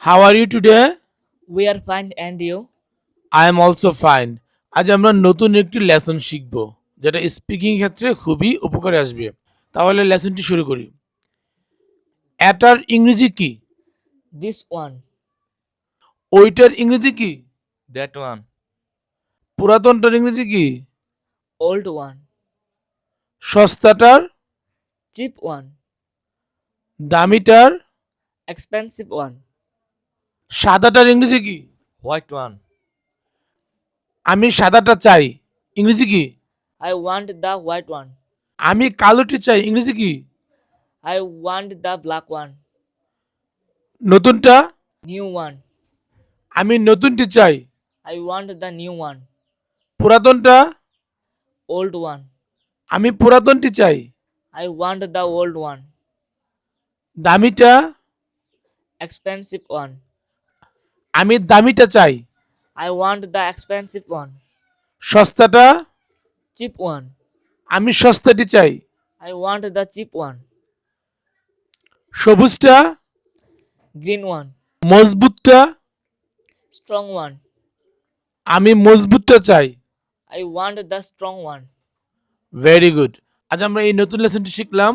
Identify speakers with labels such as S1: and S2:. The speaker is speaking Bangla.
S1: How are you today?
S2: We are fine, and you?
S1: I am also fine. আজ আমরা নতুন একটি লেসন শিখব, যেটা স্পিকিং ক্ষেত্রে খুবই উপকারে আসবে। তাহলে লেসনটি শুরু করি। এটার ইংরেজি কি?
S2: This one,
S1: ওইটার ইংরেজি কি?
S3: That one.
S1: পুরাতনটার ইংরেজি কি?
S2: old one,
S1: সস্তাটার?
S2: cheap one,
S1: দামিটার?
S2: expensive one.
S1: সাদাটার ইংরেজি কি?
S3: White one.
S1: আমি সাদাটা চাই, ইংরেজি কি?
S2: I want the white one.
S1: আমি কালোটি চাই, ইংরেজি কি?
S2: I want the black one.
S1: নতুনটা?
S2: New one.
S1: আমি নতুনটি চাই।
S2: I want the new one.
S1: পুরাতনটা?
S2: Old one.
S1: আমি পুরাতনটি চাই।
S2: I want the old one.
S1: দামিটা?
S2: Expensive one.
S1: আমি দামিটা চাই।
S2: I want the expensive one.
S1: সস্তাটা?
S2: Cheap one.
S1: আমি সস্তাটি চাই।
S2: I want the cheap one.
S1: সবুজটা?
S2: Green one.
S1: মজবুতটা?
S2: Strong one.
S1: আমি মজবুতটা চাই।
S2: I want the strong one.
S1: Very good. আজ আমরা এই নতুন লেসনটি শিখলাম।